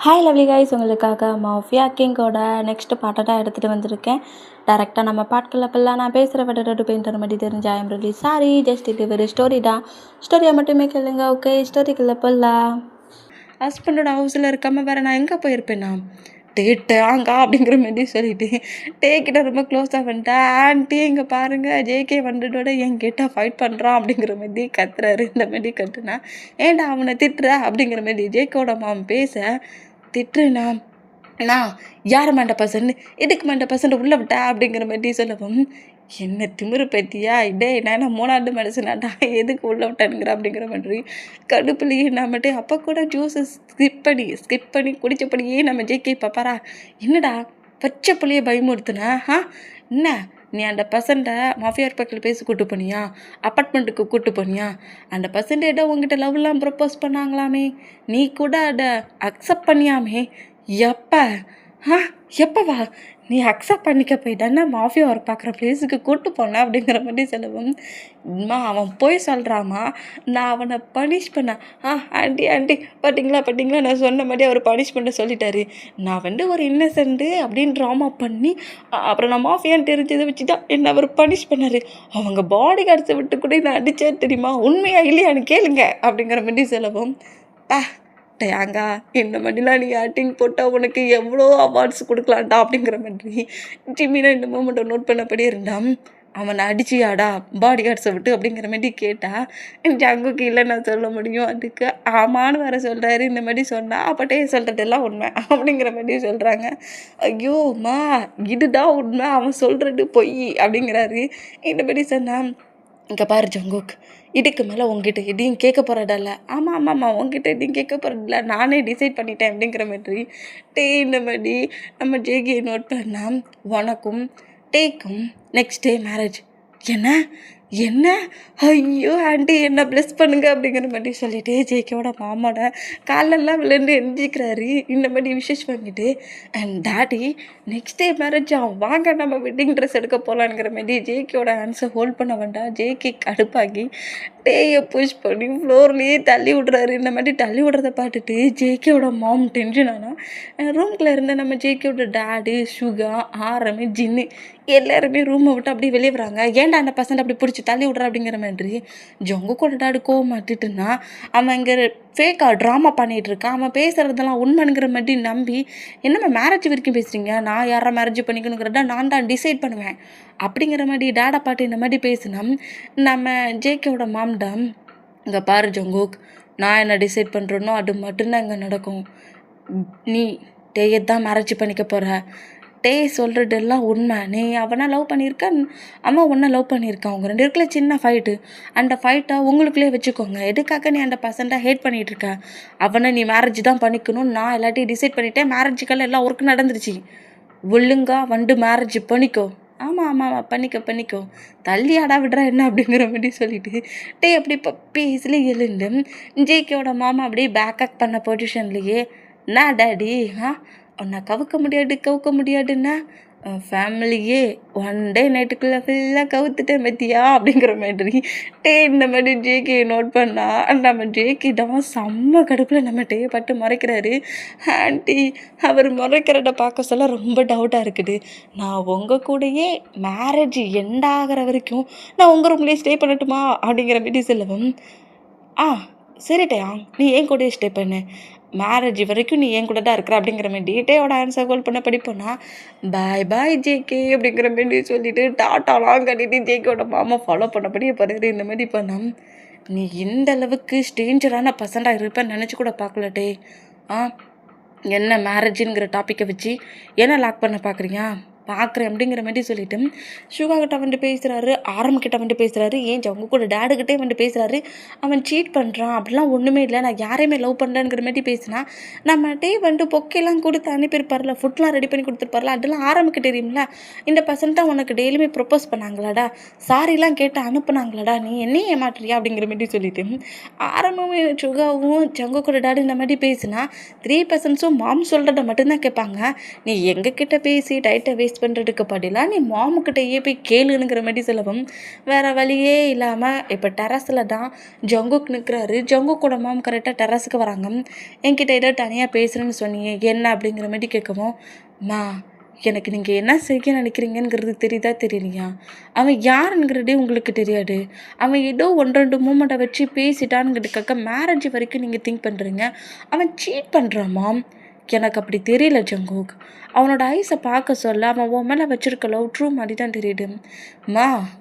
Hi lovely guys, உங்களுக்காக mafia கிங்கோட next பாட்டை தான் எடுத்துகிட்டு வந்திருக்கேன். டேரெக்டாக நம்ம பாட்களில் இப்போல்லாம் நான் பேசுகிற விட பெயிண்டர் மாதிரி தெரிஞ்ச ஐம் ரிலி சாரி, ஜஸ்ட் இது ஒரு ஸ்டோரி தான். ஸ்டோரியை மட்டுமே கேளுங்க. ஓகே, ஸ்டோரிக்குள்ளே போகலாம். ஹஸ்பண்டோட ஹவுஸில் இருக்காமல் வேறு நான் எங்கே போயிருப்பேன்னா தேட்டாங்க அப்படிங்கிற மாதிரி சொல்லிட்டு டேக்கிட்ட ரொம்ப க்ளோஸாக பண்ணிட்டேன். ஆண்டி இங்கே பாருங்கள், ஜேகே வண்டோட என்கிட்ட ஃபைட் பண்ணுறான் அப்படிங்கிற மாதிரி கத்துறாரு. இந்த மாதிரி கட்டுனா ஏன்டா அவனை திட்டுற அப்படிங்கிற மாதிரி ஜேகேவோட மாம் பேச திட்டுனா நான் யார் மண்ட பசன்னு இதுக்கு மண்ட பசன்ட் உள்ளே விட்டா அப்படிங்கிற மாதிரி சொல்லவும் என்ன திமிரு பற்றியா இதே நான் 3ஆண்டு மெடிசனாட்டா எதுக்கு உள்ளே விட்டானுங்கிற அப்படிங்கிற மாதிரி கடுப்புலையே நான் மட்டும் அப்போ கூட ஜூஸை ஸ்கிப் பண்ணி குடித்தபடியே நம்ம ஜேகே பாப்பாரா என்னடா பச்சை புள்ளியை பயமுறுத்துனா என்ன நீ அந்த பசண்ட்டை மாஃபியா பக்கத்தில் பேசி கூட்டு போனியா, அப்பார்ட்மெண்ட்டுக்கு கூட்டு போனியா, அந்த பசண்ட் ஏதோ உங்ககிட்ட லவ்லாம் ப்ரப்போஸ் பண்ணாங்களாமே, நீ கூட அதை அக்செப்ட் பண்ணியாமே, எப்பவா நீ அக்செப்ட் பண்ணிக்க போயிட்டான்னா மாஃபியா ஒர்க் பார்க்குற பிளேஸுக்கு கூட்டு போனேன் அப்படிங்கிற மாதிரி சொல்லவும் அவன் போய் சொல்கிறாமா, நான் அவனை பனிஷ் பண்ணேன். ஆண்டி பார்த்தீங்களா நான் சொன்ன மாதிரி அவர் பனிஷ் பண்ண சொல்லிட்டாரு. நான் ஒரு இன்னசென்ட்டு அப்படின்னு ட்ராமா பண்ணி அப்புறம் நான் மாஃபியான்னு தெரிஞ்சதை வச்சு தான் என்னை அவர் பனிஷ் பண்ணார். அவங்க பாடி கார்ட்ஸை விட்டு கூட நான் அடித்தேன் தெரியுமா, உண்மையா இல்லையான்னு கேளுங்க அப்படிங்கிற மாதிரி சொல்லவும் டேங்கா இந்த மாதிரிலாம் நீ ஆக்டிங் போட்டால் உனக்கு எவ்வளோ அவார்ட்ஸ் கொடுக்கலான்டா அப்படிங்கிற மாதிரி ஜிம்மினா இந்த மூமெண்ட்டை நோட் பண்ணபடி இருந்தான். அவனை அடிச்சியாடா பாடி கார்ட்ஸை விட்டு அப்படிங்கிற மாதிரி கேட்டால் ஜங்குக்கு இல்லை நான் சொல்ல முடியும், அதுக்கு ஆமான்னு வேறு சொல்கிறாரு. இந்த மாதிரி சொன்னால் அப்பட்டே சொல்கிறதெல்லாம் உண்மை அப்படிங்கிற மாதிரி சொல்கிறாங்க. ஐயோம்மா இதுதான் உண்மை, அவன் சொல்கிறது பொய் அப்படிங்கிறாரு. இந்த மாதிரி சொன்னான். இங்கே பாரு ஜங்குக், இதுக்கு மேலே உங்ககிட்ட எதையும் கேட்க போகிறதில்ல. ஆமாம் உங்ககிட்ட எதையும் கேட்க போகிறதில்ல, நானே டிசைட் பண்ணிட்டேன் அப்படிங்கிற மாதிரி இந்த மாதிரி நம்ம ஜேகியை நோட் பண்ணால் உனக்கும் டேக்கும் நெக்ஸ்ட் டே மேரேஜ். என்ன ஐயோ ஆண்டி என்ன ப்ளஸ் பண்ணுங்க அப்படிங்கிற மாதிரி சொல்லிட்டு ஜேகேவோட மாமாவோட காலெல்லாம் விழுந்து எந்திக்கிறாரு. இந்த மாதிரி விஷஸ் வாங்கிட்டு and daddy next day marriage வாங்க நம்ம வெட்டிங் ட்ரெஸ் எடுக்க போகலான்ங்கிற மாதிரி ஜேகேவோட ஆன்சர் ஹோல்ட் பண்ண வேண்டாம். ஜேகே கடுப்பாகி டேயை புஷ் பண்ணி ஃப்ளோர்லேயே தள்ளி விட்றாரு. இந்த மாதிரி தள்ளி விட்றத பார்த்துட்டு ஜேகேவோட மாம் டென்ஷன் ஆனால் ரூம்குள்ளே இருந்த நம்ம ஜேகேவோட டாடி சுகா ஆரம்பி ஜின்னு எல்லாருமே ரூமை விட்டு அப்படி வெளியே வராங்க. ஏன்டா அந்த பசங்க அப்படி பிடிச்சி தள்ளி விட்ற அப்படிங்கிற மாதிரி ஜங்குக்கோட டாடி கோவம் மாட்டிட்டுன்னா அவன் இங்கே ஃபேக்காக ட்ராமா பண்ணிகிட்டு இருக்கான். அவன் பேசுகிறதெல்லாம் உண்மைங்கிற மாதிரி நம்பி என்னம்மா மேரேஜ் வரைக்கும் பேசுகிறீங்க, நான் யாரை மேரேஜ் பண்ணிக்கணுங்கிறத நான் தான் டிசைட் பண்ணுவேன் அப்படிங்கிற மாதிரி டேடா பாட்டு இந்த மாதிரி பேசினா நம்ம ஜேகேவோட மாம்டாம் இங்கே பாரு ஜங்குக், நான் என்ன டிசைட் பண்ணுறேனோ அது மட்டும்தான் இங்கே நடக்கும். நீ டேயை தான் மேரேஜ் பண்ணிக்க போகிற, டே சொல்கிறதெல்லாம் உண்மை. நீ அவனை லவ் பண்ணியிருக்க, அவன் உன்னை லவ் பண்ணியிருக்கான். அவங்க 2 பேருக்குள்ள சின்ன ஃபைட்டு, அந்த ஃபைட்டை உங்களுக்குள்ளே வச்சுக்கோங்க. எதுக்காக நீ அந்த பர்சன்ட்டாக ஹேட் பண்ணிகிட்ருக்க? அவனை நீ மேரேஜ் தான் பண்ணிக்கணும், நான் எல்லாத்தையும் டிசைட் பண்ணிட்டேன், மேரேஜுக்கெல்லாம் எல்லாம் ஒர்க் நடந்துருச்சு, ஒழுங்காக மேரேஜ் பண்ணிக்கோ. ஆமாம் பண்ணிக்கோ, தள்ளி ஆடா விடுறா என்ன அப்படிங்கிற மாதிரி சொல்லிட்டு டே அப்படி பீஸில் எழுந்து ஜேகேவோட மாமா அப்படியே பேக்கப் பண்ண பொசிஷன்லேயே நான் டாடி உன்னை கவுக்க முடியாதுன்னா ஃபேமிலியே 1 டே நைட்டுக்குள்ளே ஃபுல்லாக கவுத்துட்டேன் பத்தியா அப்படிங்கிற மாதிரி இந்த மாதிரி ஜேகே நோட் பண்ணால் நம்ம ஜேகே தான் செம்ம கடுப்பில் நம்ம டேயை பட்டு மறைக்கிறாரு. ஆண்டி அவர் மறைக்கிறத பார்க்க சொல்ல ரொம்ப டவுட்டாக இருக்குது. நான் உங்கள் கூடயே மேரேஜ் எண்டாகிற வரைக்கும் நான் உங்கள் ரூம்லேயே ஸ்டே பண்ணட்டுமா அப்படிங்கிற மாதிரி சொல்லவும் சரிட்டையா நீ என் கூடயே ஸ்டே பண்ணு, மேரேஜ் வரைக்கும் நீ என் கூட தான் இருக்கிற அப்படிங்கிற மாதிரி டேயோட ஆன்சர் கோல் பண்ண படிப்போனா பாய் ஜேகே அப்படிங்கிற மாதிரி சொல்லிட்டு டாட்டாலாம் கட்டிட்டு ஜேகேவோட மாமா ஃபாலோ பண்ணபடியே பாருது. இந்த மாதிரி பண்ணால் நீ இந்த அளவுக்கு ஸ்ட்ரேஞ்சரான பர்சனாக இருப்பேன்னு நினச்சி கூட பார்க்கலட்டே. என்ன மேரேஜுங்கிற டாப்பிக்கை வச்சு என்ன லாக் பண்ண பார்க்குறேன் அப்படிங்கிற மாதிரி சொல்லிவிட்டு சுகா கிட்ட வந்துட்டு பேசுகிறாரு, கிட்ட வந்துட்டு பேசுகிறாரு, ஏன் அவங்க கூட டேடுக்கிட்டே வந்துட்டு பேசுகிறாரு. அவன் சீட் பண்ணுறான், அப்படிலாம் ஒன்றுமே இல்லை, நான் யாரையுமே லவ் பண்ணுறேங்கிற மாதிரி பேசினா நம்ம வந்துட்டு பொக்கையெல்லாம் கொடுத்து அனுப்பியிருப்பார்ல, ஃபுட்லாம் ரெடி பண்ணி கொடுத்துருப்பார்ல, அதெல்லாம் ஆரம்பிக்க தெரியும்ல. இந்த பர்சன் தான் உனக்கு டெய்லியுமே ப்ரப்போஸ் பண்ணாங்களாடா, சாரிலாம் கேட்டு அனுப்புனாங்களாடா, நீ என்னையும் ஏமாட்டுறியா அப்படிங்கிற மாதிரி சொல்லிட்டு ஆரம்பமே சுகாவும் ஜங்கு கூட டாடி இந்த மாதிரி பேசினா 3% மாம் சொல்கிறத மட்டும்தான் கேட்பாங்க. நீ எங்ககிட்ட பேசி டைட்டை வேஸ்ட் வேஸ்ட் பண்ணுறதுக்கு பதிலாக நீ மாமுக்கிட்டேயே போய் கேளுங்கிற மாதிரி சொல்லவும் வேறு வழியே இல்லாமல் இப்போ டெரஸில் தான் ஜங்குக் நிற்கிறாரு. ஜங்குக்கோட மாம் கரெக்டாக டெரஸுக்கு வராங்க. என்கிட்ட ஏதோ தனியாக பேசுகிறேன்னு சொன்னீங்க என்ன அப்படிங்கிற மாதிரி கேட்கவும், மா எனக்கு நீங்கள் என்ன செய்ய நினைக்கிறீங்கங்கிறது தெரியுதா தெரியலையா? அவன் யாருங்கிறதே உங்களுக்கு தெரியாது. அவன் ஏதோ 1-2 மூமெண்ட்டை வச்சு பேசிட்டானுங்கிறதுக்காக மேரேஜ் வரைக்கும் நீங்கள் திங்க் பண்ணுறீங்க. அவன் சீட் பண்ணுறான் மாம். எனக்கு அப்படி தெரியல ஜங்குக். அவனோட ஐஸை பார்க்க சொல்ல அவன் உன் மேலே வச்சுருக்க லவ் ட்ரூ மாதிரி தான் தெரியுது.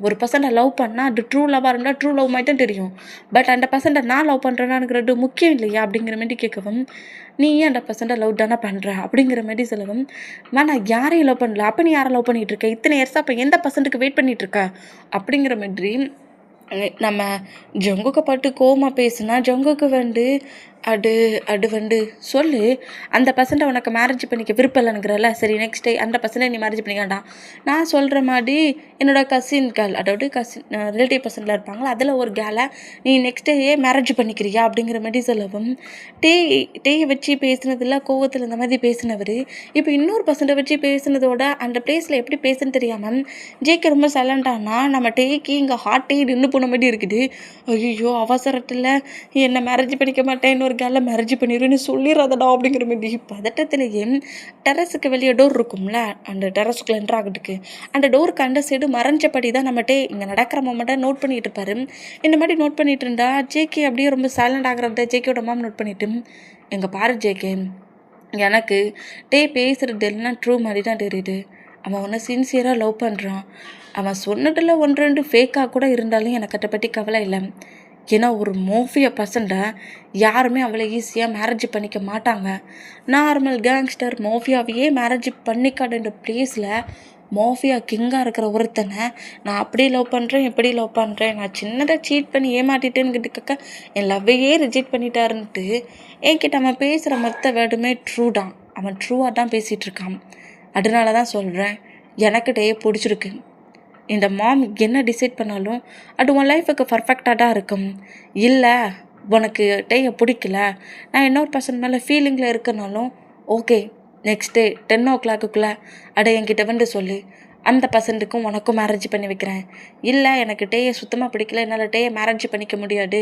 ஒரு பர்சன்ட்டை லவ் பண்ணால் அது ட்ரூ லவ்வாக இருந்தால் ட்ரூ லவ் மாதிரி தான் தெரியும். பட் அந்த பர்சன்ட்டை நான் லவ் பண்ணுறேன்னாங்கிறது முக்கியம் இல்லையா அப்படிங்கிற மாதிரி கேட்கவும், நீ ஏன் அந்த பர்சன்ட்டை லவ் தானே பண்ணுற அப்படிங்கிற மாதிரி சொல்லவும், நான் யாரையும் லவ் பண்ணல. அப்போ நீ யாரை லவ் பண்ணிகிட்டு இருக்க? இத்தனை இயர்ஸாக அப்போ எந்த பர்சன்ட்டுக்கு வெயிட் பண்ணிகிட்ருக்க அப்படிங்கிற மாதிரி நம்ம ஜங்குக்கை பாட்டு கோவமாக பேசுனா ஜங்குக்கு அது சொல்லு, அந்த பர்சன்ட்டை உனக்கு மேரேஜ் பண்ணிக்க விருப்பம் இல்லைங்கிறல்ல, சரி நெக்ஸ்ட் டே அந்த பர்சன்ட்டை நீ மேரேஜ் பண்ணிக்காண்டாம். நான் சொல்கிற மாதிரி என்னோட கசின் கேர்ள், அதாவது கசின் ரிலேட்டிவ் பர்சனில் இருப்பாங்களா, அதில் ஒரு கேலை நீ நெக்ஸ்ட் டேயே மேரேஜ் பண்ணிக்கிறியா அப்படிங்கிற மாதிரி சொல்லவும், டேயை வச்சு பேசுனதில் கோவத்தில் இந்த மாதிரி பேசினவர் இப்போ இன்னொரு பர்சன்ட்டை வச்சு பேசுனதோட அந்த பிளேஸில் எப்படி பேசுன்னு தெரியாமல் ஜேகே ரொம்ப சைலண்டானா நம்ம டேக்கு இங்கே ஹார்ட்டே நின்று போன மாதிரி இருக்குது. ஐயோ அவசரத்தில் என்னை மேரேஜ் பண்ணிக்க மாட்டேன், இன்னொரு கேரில் மேரேஜ் பண்ணிடுன்னு சொல்லிடுறதடா அப்படிங்கிற மாதிரி பதட்டத்திலேயே டெரஸுக்கு வெளியே டோர் இருக்கும்ல, அந்த டெரஸுக்குள்ள என்ட்ரு ஆகிறதுக்கு அந்த டோருக்கு அந்த சைடு மறைஞ்சபடி தான் நம்மகிட்டே இங்கே நடக்கிற மொமெண்ட்டை நோட் பண்ணிகிட்டு இருப்பாரு. இந்த மாதிரி நோட் பண்ணிட்டு இருந்தா ஜேகே அப்படியே ரொம்ப சைலண்ட் ஆகிறத ஜேகேயோட மாம் நோட் பண்ணிட்டு, எங்கள் பாரு ஜேகே, எனக்கு பேசுகிறது எல்லாம் ட்ரூ மாதிரி தான் தெரியுது. அவன் ஒன்று சின்சியராக லவ் பண்ணுறான். அவன் சொன்னதில் 1-2 ஃபேக்காக கூட இருந்தாலும் எனக்கு அதை பற்றி கவலை இல்லை. ஏன்னா ஒரு மோஃபியா பர்சன்ட்டை யாருமே அவ்வளோ ஈஸியாக மேரேஜ் பண்ணிக்க மாட்டாங்க. நார்மல் கேங்ஸ்டர் மோஃபியாவையே மேரேஜ் பண்ணிக்காடுன்ற ப்ளேஸில் மோஃபியா கிங்காக இருக்கிற ஒருத்தனை நான் அப்படி லவ் பண்ணுறேன், எப்படி லவ் பண்ணுறேன், நான் சின்னதாக சீட் பண்ணி ஏமாட்டிட்டேன்னுக்கிட்டக்க என் லவ்வையே ரிஜெக்ட் பண்ணிட்டாருன்ட்டு என்கிட்ட அவன் பேசுகிற மொத்த வேர்டுமே ட்ரூ தான். அவன் ட்ரூவாக தான் பேசிகிட்டு இருக்கான். அதனால தான் சொல்கிறேன், எனக்கு டேயை பிடிச்சிருக்கு. இந்த மாம் என்ன டிசைட் பண்ணாலும் அது உன் லைஃபுக்கு பர்ஃபெக்டாக தான் இருக்கும். இல்லை உனக்கு டேயை பிடிக்கல, நான் இன்னொரு பர்சன் மேலே ஃபீலிங்கில் இருக்கனாலும் ஓகே, நெக்ஸ்ட் டே 10 o'clock என்கிட்ட சொல்லு, அந்த பர்சன்ட்டுக்கும் உனக்கும் மேரேஜ் பண்ணி வைக்கிறேன். இல்லை எனக்கு டேயை சுத்தமாக பிடிக்கல, என்னால் டேயை மேரேஜ் பண்ணிக்க முடியாது,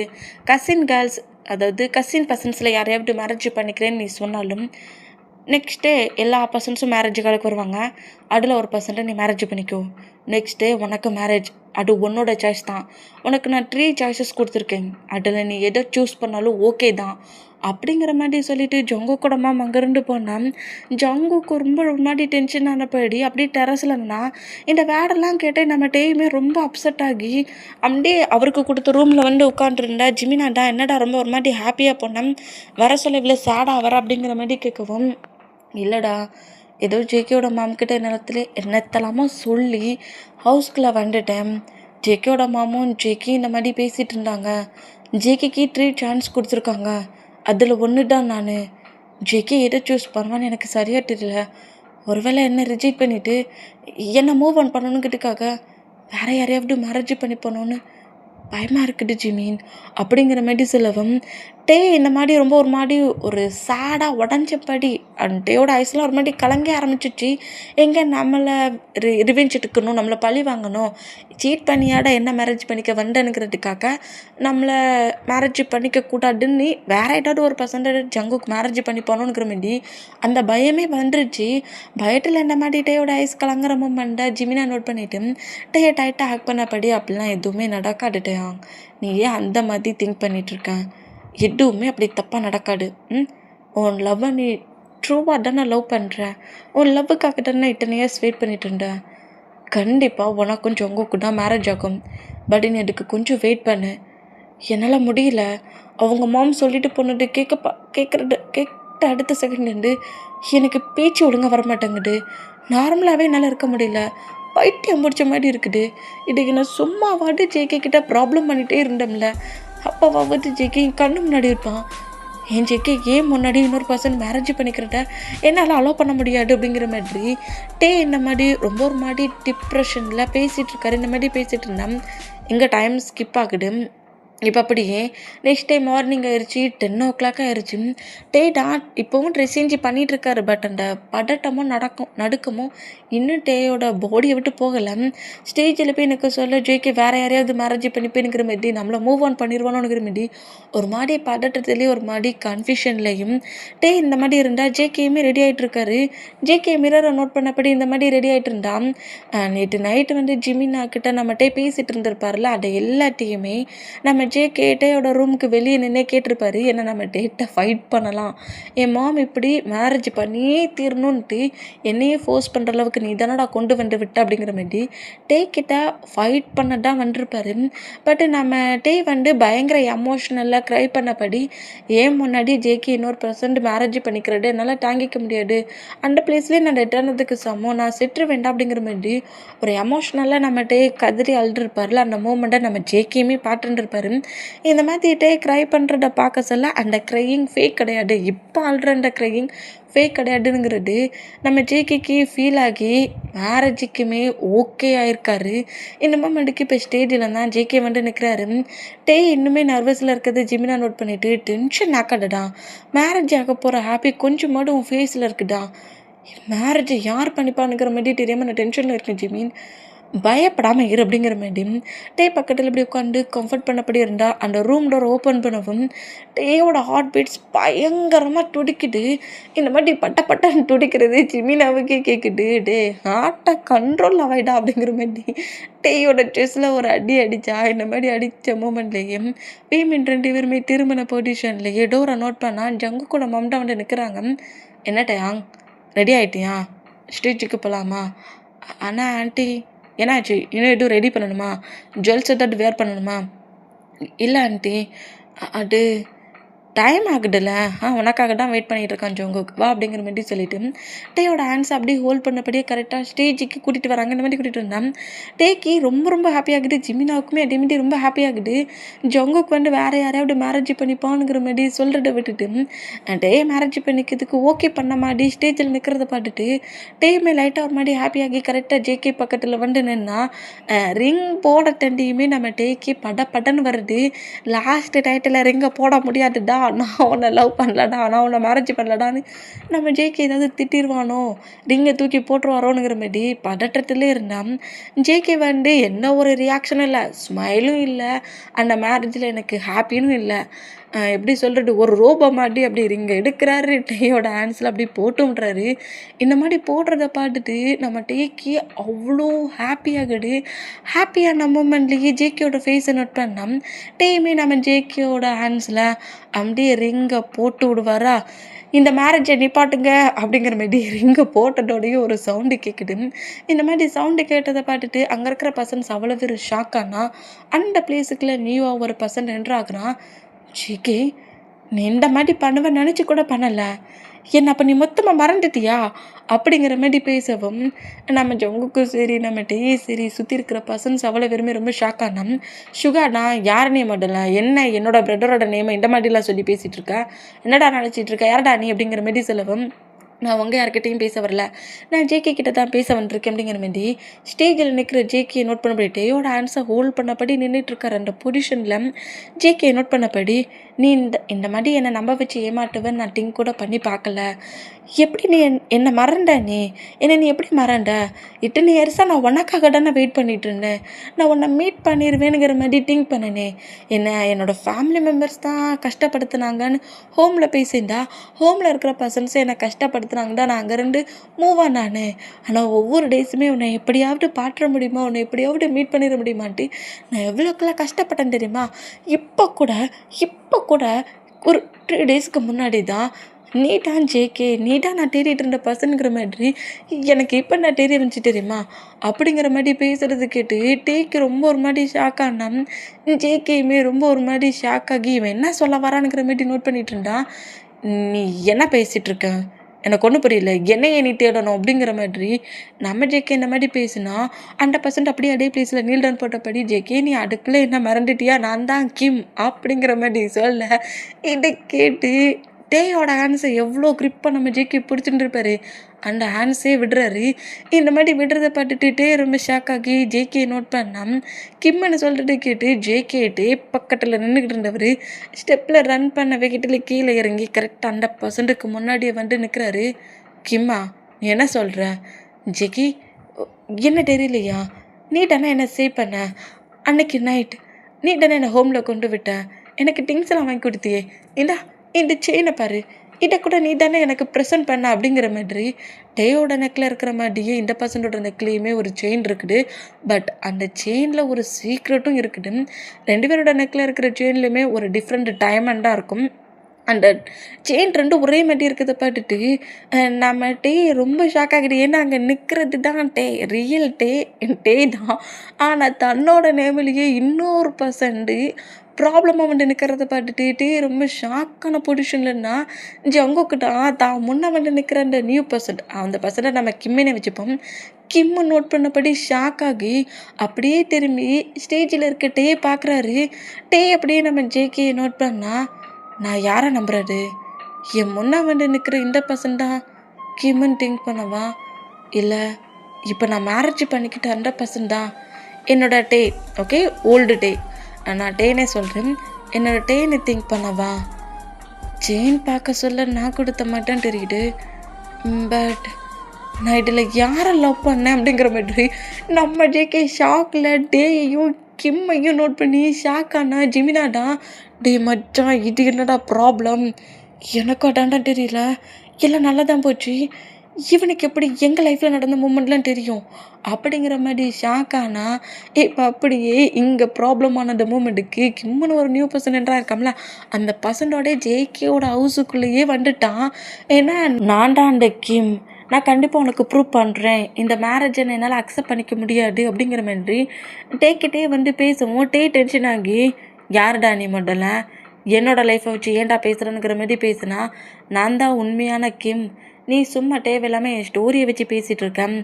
கசின் கேர்ள்ஸ் அதாவது கசின் பர்சன்ஸில் யாரையாவது மேரேஜ் பண்ணிக்கிறேன்னு நீ சொன்னாலும் நெக்ஸ்ட் டே எல்லா பர்சன்ஸும் மேரேஜுக்காக வருவாங்க. அதில் ஒரு பர்சன்ட்டை நீ மேரேஜ் பண்ணிக்கோ. நெக்ஸ்ட் டே உனக்கு மேரேஜ், அது உன்னோட சாய்ஸ் தான். உனக்கு நான் 3 சாய்ஸஸ் கொடுத்துருக்கேன், அதில் நீ எதை சூஸ் பண்ணாலும் ஓகே தான் அப்படிங்கிற மாதிரி சொல்லிவிட்டு ஜங்குக்கோட மாம் அங்கேருந்து போனால் ஜங்குக்கு ரொம்ப மாதிரி டென்ஷன் ஆனப்படி அப்படியே டெரஸில் இருந்தால் இந்த வேடெல்லாம் கேட்டு நம்ம டேயுமே ரொம்ப அப்செட் ஆகி அப்படியே அவருக்கு கொடுத்த ரூமில் உட்காந்துருந்தா ஜிமினாடா என்னடா ரொம்ப ஒரு மாதிரி ஹாப்பியாக போனேன், வர சொல்ல இவ்வளோ சேடாக வர அப்படிங்கிற மாதிரி கேட்கவும், இல்லைடா ஏதோ ஜேகேயோட மாம்கிட்ட என்னத்தலாமோ சொல்லி ஹவுஸ்குள்ளே வந்துட்டேன். ஜேகேயோட மாமும் ஜேகே இந்த மாதிரி பேசிகிட்டு இருந்தாங்க. ஜேகேக்கு 3 சான்ஸ் கொடுத்துருக்காங்க, அதில் ஒன்று தான் நான். ஜேகே எதை சூஸ் பண்ணுவான்னு எனக்கு சரியாக தெரியல. ஒருவேளை என்ன ரிஜெக்ட் பண்ணிவிட்டு என்னை மூவ் ஆன் பண்ணணுங்கிறதுக்காக வேறு யாரையாவது மேரேஜ் பண்ணி போனோன்னு பயமாக இருக்குது ஜிமீன் அப்படிங்கிற மாதிரி சொல்லவும் இந்த மாதிரி ரொம்ப ஒரு மாதிரி ஒரு சேடாக உடஞ்சபடி டேயோட ஐஸ்லாம் ஒரு மாதிரி கலங்க ஆரம்பிச்சிச்சு. எங்கே நம்மளை ரிவெஞ்ச் எடுக்கணும், நம்மளை பழி வாங்கணும், சீட் பண்ணியாட என்ன மேரேஜ் பண்ணிக்க வந்தேனுங்கிறதுக்காக நம்மளை மேரேஜ் பண்ணிக்க கூடாதுன்னு வேறு ஏதாவது ஒரு பர்சன்ட் ஜங்குக்கு மேரேஜ் பண்ணி போகணுங்கிற மாதிரி அந்த பயமே வந்துருச்சு. பயத்தில் என்ன மாதிரி டேயோட ஐஸ் கலங்குற மூமெண்ட்டை ஜிமினா நோட் பண்ணிவிட்டு டேயை டைட்டாக ஹேக் பண்ணபடி அப்படிலாம் எதுவுமே நடக்காதுட்டேன். நீ ஏன் அந்த மாதிரி திங்க் பண்ணிகிட்ருக்கேன், எதுவுமே அப்படி தப்பாக நடக்காது. உன் லவ்வை நீ ட்ரூவாக தானே லவ் பண்ணுற, உன் லவ்வுக்காக தானே இத்தனை இயர்ஸ் வெயிட் பண்ணிட்டு இருந்தேன். கண்டிப்பாக உனக்கும் ஜங்குக்கு தான் மேரேஜ் ஆகும், பட் நீ அதுக்கு கொஞ்சம் வெயிட் பண்ணு. என்னால் முடியல, அவங்க மாம் சொல்லிட்டு போனது கேட்ட அடுத்த செகண்ட் எனக்கு பேச்சு ஒழுங்காக வரமாட்டேங்குது. நார்மலாகவே என்னால் இருக்க முடியல, பைத்தியம் முடிச்ச மாதிரி இருக்குது. இதுக்கு நான் சும்மாவாட்டு ஜேகே கிட்ட ப்ராப்ளம் பண்ணிகிட்டே இருந்தோம்ல, அப்பாவாவது ஜேகே கண்ணு முன்னாடி இருப்பான். என் ஜேகே ஏன் முன்னாடி இன்னொரு பர்சன் மேரேஜ் பண்ணிக்கிறத என்னால் அலோவ் பண்ண முடியாது அப்படிங்கிற மாதிரி இந்த மாதிரி ரொம்ப ஒரு மாதிரி டிப்ரெஷனில் பேசிகிட்டு இருக்காரு. இந்த மாதிரி பேசிகிட்டு இருந்தால் எங்கள் டைம் ஸ்கிப் ஆகுது. இப்ப அப்படியே நெக்ஸ்ட் டே மார்னிங் ஆயிருச்சு. 10:00 ஆயிருச்சு. இப்பவும் ட்ரெஸ் சேஞ்ச் பண்ணிட்டுருக்காரு. பட் அந்த பதட்டமும், நடுக்கமும் இன்னும் டேயோட பாடிய விட்டு போகல. ஸ்டேஜில போய் நிக்க சொல்ல, ஜேகே வேற யாரையாவது மேரேஜ் பண்ணிப்பேனுங்கிற மாரி, நம்மள மூவ் ஆன் பண்ணிருவானோங்கிற மாரி, ஒரு மாரி பதட்டத்திலயும், ஒரு மாரி கன்ஃப்யூஷன்லயும் இந்த மாரி இருந்தா, ஜேகேயுமே ரெடி ஆயிட்டுருக்காரு. ஜேகே மிரர நோட் பண்ணபடி இந்த மாரி ரெடி ஆயிட்டு இருந்தா, நேத்து நைட்டு வந்து ஜிமினா கிட்ட நம்ம பேசிட்டு இருந்திருப்பார்ல, அத எல்லாத்தையுமே நம்ம டேயோட ரூமுக்கு வெளியே நின்னே கேட்டிருப்பாரு. என்ன நம்ம டேட்ட ஃபைட் பண்ணலாம். என் மாம் இப்படி மேரேஜ் பண்ணியே தீரணுன்ட்டு என்னையே ஃபோர்ஸ் பண்ணுற அளவுக்கு நீ தானடா கொண்டு வந்து விட்ட அப்படிங்கிற மாரி கிட்ட ஃபைட் பண்ண தான் வந்திருப்பாரு. பட் நம்ம வந்து பயங்கர எமோஷ்னலாக க்ரை பண்ணபடி ஏன் முன்னாடி ஜேகே இன்னொரு பர்சன்ட் மேரேஜ் பண்ணிக்கிறது என்னால் தாங்கிக்க முடியாது. அந்த பிளேஸ்லேயே நான் ரெட்டானதுக்கு சமம், நான் செட்டுரு வேண்டாம் அப்படிங்கிற மாதிரி ஒரு எமோஷ்னலாக நம்ம கதறி அழுதுருப்பார்ல, அந்த மூமெண்ட்டை நம்ம ஜேகேயுமே பார்த்துருப்பாரு. இந்த மாதிரி க்ரை பண்ணுறத பார்க்க சொல்ல அந்த க்ரையிங் ஃபேக் கிடையாது. இப்போ அழுற அந்த க்ரையிங் ஃபேக் கிடையாதுங்கிறது நம்ம ஜேகேக்கு ஃபீல் ஆகி மேரேஜுக்குமே ஓகே ஆயிருக்காரு. இந்த மூமெண்ட்டுக்கு இப்போ ஸ்டேஜில் தான் ஜேகே வந்து நிற்கிறாரு. இன்னுமே நர்வஸில் இருக்கிறது ஜிமினா நோட் பண்ணிவிட்டு, டென்ஷன் ஆக்காதடா, மேரேஜ் ஆக போகிற ஹாப்பி கொஞ்சமாவது உன் ஃபேஸில் இருக்குடா, மேரேஜ் யார் பண்ணிப்பானுங்கிற மாதிரி தெரியாமல் நான் டென்ஷனில் இருக்கேன் ஜிமின், பயப்படாமல் இரு அப்படிங்கிற மாதிரி பக்கத்தில் இப்படி உட்காந்து கம்ஃபர்ட் பண்ணபடி இருந்தால் அந்த ரூம் டோர் ஓப்பன் பண்ணவும் டேயோட ஹார்ட் பீட்ஸ் பயங்கரமாக துடிக்குது. இந்த மாதிரி பட்டன்னு துடிக்கிறது ஜிமினாவுக்கே கேட்குது. ஹார்ட்டை கண்ட்ரோல் ஆகிடா அப்படிங்கிற மாதிரி டேயோட செஸ்ஸில் ஒரு அடி அடித்தா. இந்த மாதிரி அடித்த மூமெண்ட்லேயே பேமெண்ட் 2 பேருமே திருமண பொசிஷன்லேயே டோரை நோட் பண்ணால் ஜங்கு கூட மம்டா வந்து நிற்கிறாங்க. என்னட்டையாங் ரெடி ஆகிட்டியா, ஸ்டேஜுக்கு போகலாமா? ஆனால் ஆண்டி என்னாச்சு, இன்னும் எதுவும் ரெடி பண்ணணுமா, ஜுவல்ஸ் ஏதாவது வேர் பண்ணணுமா? இல்லை ஆண்டி, அது டைம் ஆகுதுல்ல, உனக்காக தான் வெயிட் பண்ணிகிட்டு இருக்கான் ஜோங்குக், வா அப்படிங்கிற மாதிரி சொல்லிட்டு டேயோட ஹேண்ட்ஸ் அப்படியே ஹோல்ட் பண்ணபடியே கரெக்டாக ஸ்டேஜுக்கு கூட்டிகிட்டு வராங்க. இந்த மாதிரி கூட்டிகிட்டு வந்தான். ரொம்ப ரொம்ப ஹாப்பியாகுது. ஜிமினாவுக்குமே அதே மாதிரி ரொம்ப ஹாப்பியாகுது. ஜோங்குக் வந்து வேறு யாரையாவது மேரேஜ் பண்ணிப்பானுங்கிற மாதிரி சொல்கிறத விட்டுட்டு மேரேஜ் பண்ணிக்கிறதுக்கு ஓகே பண்ண மாதிரி ஸ்டேஜில் நிற்கிறத பார்த்துட்டு டேயுமே லைட்டாக ஒரு மாதிரி ஹாப்பியாகி கரெக்டாக ஜேகே பக்கத்தில் வந்து நின்னா ரிங் போட தண்டியுமே நம்ம படன்னு வருது. லாஸ்ட் டைட்டில் ரிங்கை போட முடியாதுடா, நான் உன்னை லவ் பண்ணலடா, நான் உன்னை மேரேஜ் பண்ணலடான்னு நம்ம ஜேகே ஏதாவது திட்டிடுவானோ, ரிங்கை தூக்கி போட்டுருவாரோனுங்கிற மாதிரி பதட்டத்திலே இருந்தான். ஜேகே வந்து என்ன ஒரு ரியாக்ஷனும் இல்லை, ஸ்மைலும் இல்லை, அந்த மேரேஜில் எனக்கு ஹாப்பியும் இல்லை. எப்படி சொல்கிறது, ஒரு ரோபோ மாதிரி அப்படி ரிங்கை எடுக்கிறாரு, டேயோட ஹேண்ட்ஸில் அப்படி போட்டு விட்றாரு. இந்த மாதிரி போடுறத பார்த்துட்டு நம்ம டேக்கு அவ்வளோ ஹாப்பியாகுது. ஹாப்பியான மூமெண்ட்லேயே ஜேகேயோட ஃபேஸை நோட் பண்ணால் டேயுமே நம்ம ஜேகேயோட ஹேண்ட்ஸில் அப்படியே ரிங்கை போட்டு விடுவாரா. இந்த மேரேஜை நிப்பாட்டுங்க அப்படிங்கிற மாதிரி ரிங்கை போட்டதோடையும் ஒரு சவுண்டு கேட்குது. இந்த மாதிரி சவுண்டு கேட்டதை பார்த்துட்டு அங்கே இருக்கிற பர்சன்ஸ் அவ்வளோ பேர் ஷாக் ஆனால் அந்த பிளேஸுக்குள்ளே நியூவாக ஒரு பர்சன் என்ட்ராகிறான். ஜிகே, நீ இந்த மாதிரி பண்ணுவேன் நினச்சி கூட பண்ணலை, என்ன அப்போ நீ மொத்தமாக மறந்துட்டியா அப்படிங்கிற மாதிரி பேசவும் நம்ம ஜங்குக்கும் சரி நம்ம சரி சுற்றி இருக்கிற பர்சன்ஸ் அவ்வளோ பேருமே ரொம்ப ஷாக் ஆனோம். நான் யார் நேம் மாட்டல, என்ன என்னோட பிரதரோட நேமை இந்த மாதிரிலாம் சொல்லி பேசிகிட்டு இருக்கா, என்னடா நினச்சிட்டு இருக்கா, யாரடா நீ அப்படிங்கிற மாதிரி சொல்லவும் நான் உங்கள் யார்கிட்டையும் பேச வரல, நான் ஜேகே கிட்ட தான் பேச வந்துருக்கேன் அப்படிங்கிற மாதிரி ஸ்டேஜில் நிற்கிற ஜேகே நோட் பண்ணபடி டேயோட ஆன்சரை ஹோல்ட் பண்ணபடி நின்றுட்டுருக்கார். அந்த பொசிஷனில் ஜேகே நோட் பண்ணபடி நீ இந்த மாதிரி என்னை நம்ப வச்சு ஏமாட்டுவேன்னு நான் திங்க் கூட பண்ணி பார்க்கல, எப்படி நீ என்னை மறந்த, நீ எப்படி மறந்த, இத்தனை இயர்ஸாக நான் உனக்காக தானே வெயிட் பண்ணிகிட்டு இருந்தேன், நான் உன்னை மீட் பண்ணிடுவேனுங்கிற மாதிரி திங்க் பண்ணினேன், என்னோடய ஃபேமிலி மெம்பர்ஸ் தான் கஷ்டப்படுத்துனாங்கன்னு ஹோமில் பேசியிருந்தா ஹோமில் இருக்கிற பர்சன்ஸை என்னை கஷ்டப்படுத்துனாங்க தான் நான் அங்கேருந்து மூவ் ஆனானே, ஆனால் ஒவ்வொரு டேஸுமே உன்னை எப்படியாவது பாற்ற முடியுமா, உன்னை எப்படியாவது மீட் பண்ணிட முடியுமான்ட்டு நான் எவ்வளோக்கெல்லாம் கஷ்டப்பட்டேன் தெரியுமா. இப்போ கூட ஒரு 3 டேஸ்க்கு முன்னாடி தான் நீ தான் ஜேகே, நீ தான் நான் தேடிட்டு இருந்த பர்சனுங்கிற மாதிரி எனக்கு இப்போ நான் தெரிய வந்துச்சு தெரியுமா அப்படிங்கிற மாதிரி பேசுகிறது கேட்டு டேக்கு ரொம்ப ஒரு மாதிரி ஷாக் ஆனான். ஜேகேயுமே ரொம்ப ஒரு மாதிரி ஷாக் ஆகி இவன் என்ன சொல்ல வரானுங்கிற மாதிரி நோட் பண்ணிட்டு இருந்தான். நீ என்ன பேசிகிட்டு இருக்க, எனக்கு ஒன்றும் புரியல, என்னையே நீ தேடணும் அப்படிங்கிற மாதிரி நம்ம ஜேகே இந்த மாதிரி பேசினா 100% அப்படியே அதே பிளேஸில் நீல் டவுன் போட்டபடி ஜேகே நீ அடுக்குள்ள என்ன மறந்துட்டியா, நான் தான் கிம் அப்படிங்கிற மாதிரி சொல்ல இதை கேட்டு டேயோட ஹேண்ட்ஸை எவ்வளோ க்ரிப்பாக நம்ம ஜேகே பிடிச்சிட்டு இருப்பாரு. அந்த ஹேண்ட்ஸே விடுறாரு. இந்த மாதிரி விடுறத பார்த்துட்டு டே ரொம்ப ஷாக் ஆகி ஜேகே நோட் பண்ணால் கிம்முன்னு சொல்லிட்டு கேட்டு ஜேகே டே பக்கத்தில் நின்றுக்கிட்டு இருந்தவர் ஸ்டெப்பில் ரன் பண்ண வேகத்தில் கீழே இறங்கி கரெக்டாக 100%க்கு முன்னாடியே வந்து நிற்கிறாரு. கிம்மா, நீ என்ன சொல்கிற? ஜெகி, என்ன தெரியலையா? நீ தானே என்னை சேவ் பண்ண அன்னைக்கு நைட், நீ தானே என்னை ஹோமில் கொண்டு விட்ட, எனக்கு திங்ஸ் எல்லாம் வாங்கி கொடுத்தியே, இந்த செயினை பாரு, இதை கூட நீ தானே எனக்கு ப்ரெசென்ட் பண்ண அப்படிங்கிற மாதிரி டேயோட நெக்கில் இருக்கிற மாதிரியே இந்த பர்சனோட நெக்லேயுமே ஒரு செயின் இருக்குது. பட் அந்த செயினில் ஒரு சீக்ரெட்டும் இருக்குது. 2 பேரோட நெக்கில் இருக்கிற செயின்லையுமே ஒரு டிஃப்ரெண்ட் டைமண்டாக இருக்கும். அந்த செயின் 2 ஒரே மாதிரி இருக்கிறத பார்த்துட்டு நம்ம டே ரொம்ப ஷாக் ஆகிடு. ஏன்னா அங்கே நிற்கிறது தான் டே, ரியல் டே தான். ஆனால் தன்னோட நேமிலேயே இன்னொரு பர்சன்ட் ப்ராப்ளமாக வந்து நிற்கிறத பார்த்துட்டு டே ரொம்ப ஷாக்கான பொசிஷன்லன்னா ஜங்குக்கிட்ட தான் முன்னே வந்து நிற்கிற அந்த நியூ பர்சன்ட், அந்த பர்சனை நம்ம கிம்மினை வச்சுப்போம். கிம்மு நோட் பண்ணபடி ஷாக் ஆகி அப்படியே திரும்பி ஸ்டேஜில் இருக்க டே பார்க்குறாரு. டே அப்படியே நம்ம ஜேகே நோட் பண்ணால், நான் யாரை நம்புறது? என் முன்னே வந்து நிற்கிற இந்த பர்சன் தான் கிம்முன்னு திங்க் பண்ணவா, இல்லை இப்போ நான் மேரேஜ் பண்ணிக்கிட்ட 100% தான் என்னோட டே. ஓகே, ஓல்டு டே, நான் டேனே சொல்கிறேன், என்னோட டேன்னு திங்க் பண்ணவா? செயின் பார்க்க சொல்ல நான் கொடுத்த மாட்டேன் தெரியுது. பட் நான் இதில் யாரை லவ் பண்ணேன் அப்படிங்கிற மாதிரி நம்ம ஜேகே ஷாக்கில் டேயையும் கிம்மையும் நோட் பண்ணி ஷாக்கானா ஜிமினாடா, டே மச்சான் இது என்னடா ப்ராப்ளம், எனக்கும் அதாண்டா தெரியல, எல்லாம் நல்லா தான் போச்சு, இவனுக்கு எப்படி எங்கள் லைஃப்பில் நடந்த மூமெண்ட்லாம் தெரியும் அப்படிங்கிற மாதிரி ஷாக்கானா. இப்போ அப்படியே இங்கே ப்ராப்ளமான அந்த மூமெண்ட்டுக்கு கிம்முன்னு ஒரு நியூ பர்சன் என்றா இருக்காம்ல, அந்த பர்சனோட ஜேகேவோட ஹவுஸுக்குள்ளேயே வந்துட்டான். ஏன்னா நான் தான் அந்த கிம், நான் கண்டிப்பாக உனக்கு ப்ரூவ் பண்ணுறேன், இந்த மேரேஜை என்னால் அக்செப்ட் பண்ணிக்க முடியாது அப்படிங்கிற மாதிரி டேக்கிட்டே வந்து பேசுவோம். டென்ஷன் ஆகி, யாருடா நீ முதல்ல என்னோடய லைஃப்பை வச்சு ஏன்டா பேசுகிறேன்னுங்கிற மாதிரி பேசுனா, நான் தான் உண்மையான கிம், நீ சும்மா தேவையில்லாமல் என் ஸ்டோரியை வச்சு பேசிகிட்டு இருக்கேன்,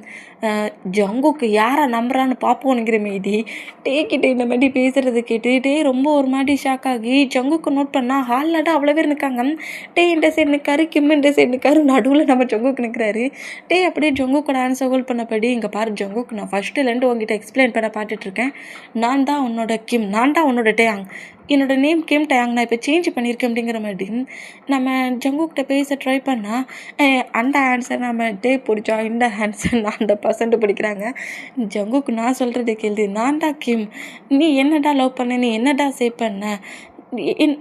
ஜங்குக்கு யாரை நம்புறான்னு பார்ப்போனுங்கிற மாரி டேக்கிட்ட இந்த மாதிரி பேசுகிறது கேட்டு ரொம்ப ஒரு மாதிரி ஷாக் ஆகி ஜங்குக்கு நோட் பண்ணால் ஹாலில்டா அவ்வளோ பேர் நிற்காங்க. இந்த சைடு நிற்காரு, கிம் இந்த சைடு நிற்காரு, நடுவில் நம்ம ஜங்குக்கு நிற்கிறாரு. அப்படியே ஜங்குக்கு ஆன்சர் ஹோல்ட் பண்ணபடி, இங்கே பாரு ஜங்குக்கு, நான் ஃபஸ்ட்டுலேருந்து உங்ககிட்ட எக்ஸ்பிளைன் பண்ண பார்த்துட்ருக்கேன், நான் தான் உன்னோட கிம், நான் தான் உன்னோட டேயாங், என்னோடய நேம் கிம் டேயாங், நான் இப்போ சேஞ்ச் பண்ணியிருக்கேன் அப்படிங்கிற மாதிரி நம்ம ஜங்குக்கிட்ட பேச ட்ரை பண்ணால், அந்த ஆன்சர் நம்ம டே பிடிச்சா, இந்த ஆன்சர் நான் அந்த பர்சன்ட் பிடிக்கிறாங்க. ஜங்குக்கு நான் சொல்கிறத கேள்வி, நான் தான் கிம், நீ என்னடா லவ் பண்ண, நீ என்னடா சேவ் பண்ண,